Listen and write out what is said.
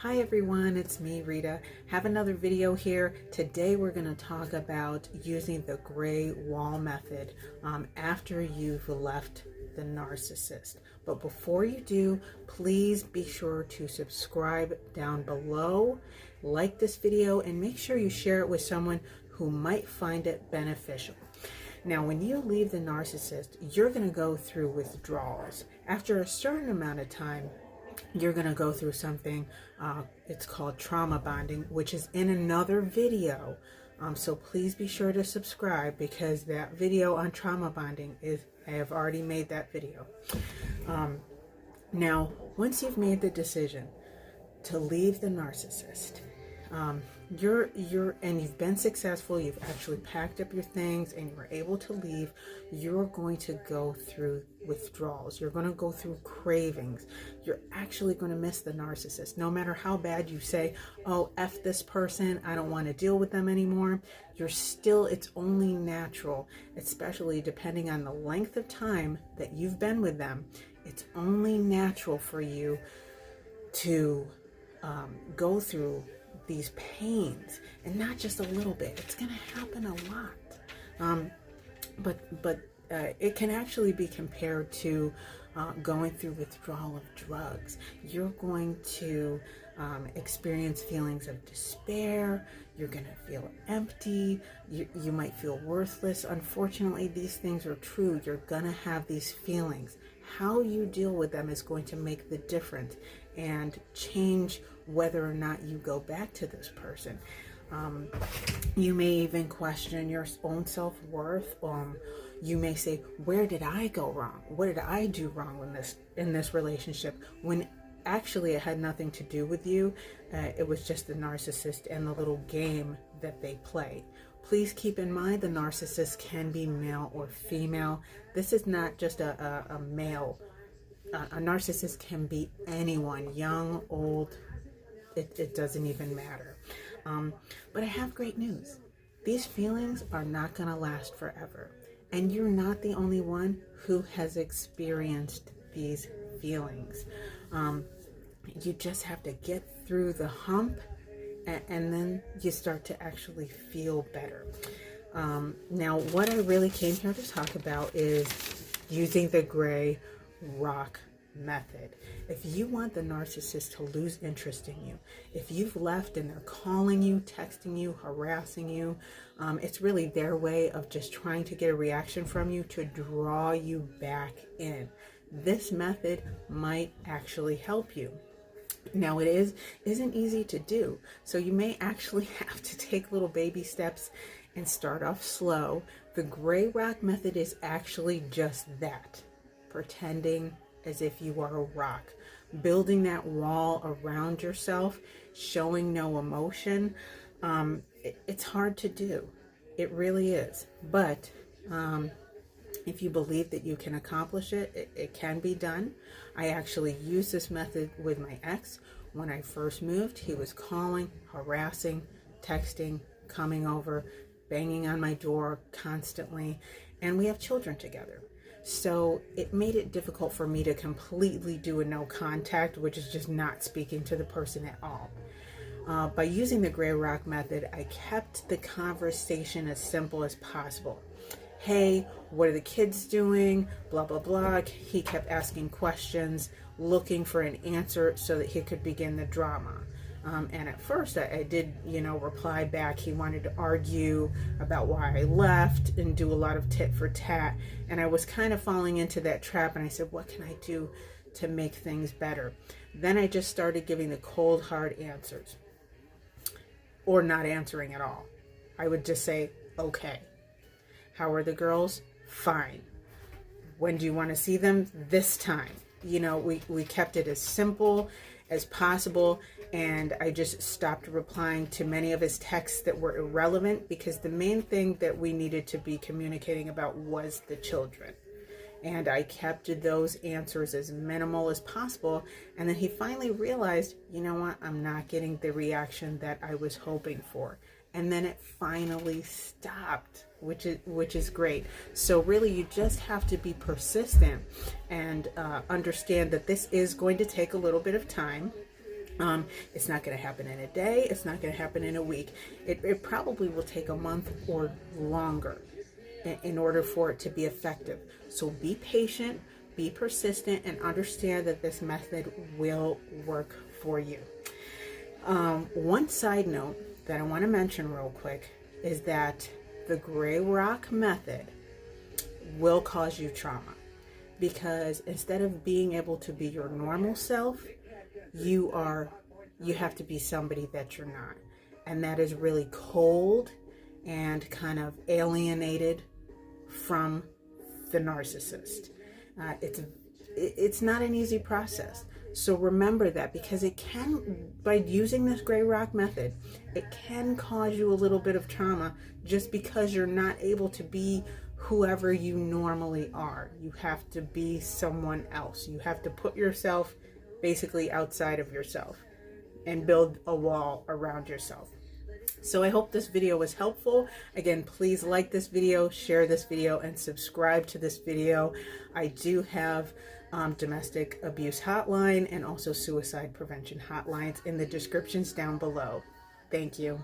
Hi everyone, it's me, Rita. Have another video here. Today we're going to talk about using the gray wall method after you've left the narcissist. But before you do, please be sure to subscribe down below, like this video, and make sure you share it with someone who might find it beneficial. Now, when you leave the narcissist, you're going to go through withdrawals. After a certain amount of time, you're going to go through something, it's called trauma bonding, which is in another video. So please be sure to subscribe because that video on trauma bonding I have already made that video. Now, once you've made the decision to leave the narcissist, and you've been successful, you've actually packed up your things and you were able to leave, you're going to go through withdrawals. You're going to go through cravings. You're actually going to miss the narcissist. No matter how bad you say, oh, F this person, I don't want to deal with them anymore, it's only natural, especially depending on the length of time that you've been with them. It's only natural for you to go through these pains, and not just a little bit. It's going to happen a lot. But it can actually be compared to going through withdrawal of drugs. You're going to experience feelings of despair. You're going to feel empty. You might feel worthless. Unfortunately, these things are true. You're going to have these feelings. How you deal with them is going to make the difference and change whether or not you go back to this person. You may even question your own self-worth. You may say, where did I go wrong? What did I do wrong in this relationship? When actually it had nothing to do with you. It was just the narcissist and the little game that they play. Please keep in mind the narcissist can be male or female. This is not just a male. A narcissist can be anyone, young, old. It doesn't even matter. But I have great news. These feelings are not going to last forever. And you're not the only one who has experienced these feelings. You just have to get through the hump, and then you start to actually feel better. Now, what I really came here to talk about is using the gray rock method. If you want the narcissist to lose interest in you, if you've left and they're calling you, texting you, harassing you, it's really their way of just trying to get a reaction from you to draw you back in. This method might actually help you. Now, it isn't easy to do, so you may actually have to take little baby steps and start off slow. The gray rock method is actually just that, pretending as if you are a rock, building that wall around yourself, showing no emotion. It's hard to do. It really is. But if you believe that you can accomplish it, it can be done. I actually used this method with my ex. When I first moved, he was calling, harassing, texting, coming over, banging on my door constantly, and we have children together. So it made it difficult for me to completely do a no contact, which is just not speaking to the person at all. By using the gray rock method, I kept the conversation as simple as possible. Hey, what are the kids doing? Blah, blah, blah. He kept asking questions, looking for an answer so that he could begin the drama. And at first I did, reply back. He wanted to argue about why I left and do a lot of tit for tat. And I was kind of falling into that trap. And I said, what can I do to make things better? Then I just started giving the cold, hard answers, or not answering at all. I would just say, okay. How are the girls? Fine. When do you want to see them? This time. We kept it as simple as possible, and I just stopped replying to many of his texts that were irrelevant, because the main thing that we needed to be communicating about was the children. And I kept those answers as minimal as possible, and then he finally realized, you know what, I'm not getting the reaction that I was hoping for. And then it finally stopped, which is great. So really, you just have to be persistent and understand that this is going to take a little bit of time. It's not going to happen in a day. It's not going to happen in a week. It probably will take a month or longer in order for it to be effective. So be patient, be persistent, and understand that this method will work for you. One side note that I want to mention real quick is that the gray rock method will cause you trauma, because instead of being able to be your normal self, you have to be somebody that you're not. And that is really cold and kind of alienated from the narcissist. It's not an easy process. So remember that, because it can, by using this gray rock method, it can cause you a little bit of trauma just because you're not able to be whoever you normally are. You have to be someone else. You have to put yourself basically outside of yourself and build a wall around yourself. So I hope this video was helpful. Again, please like this video, share this video, and subscribe to this video. I do have domestic abuse hotline and also suicide prevention hotlines in the descriptions down below. Thank you.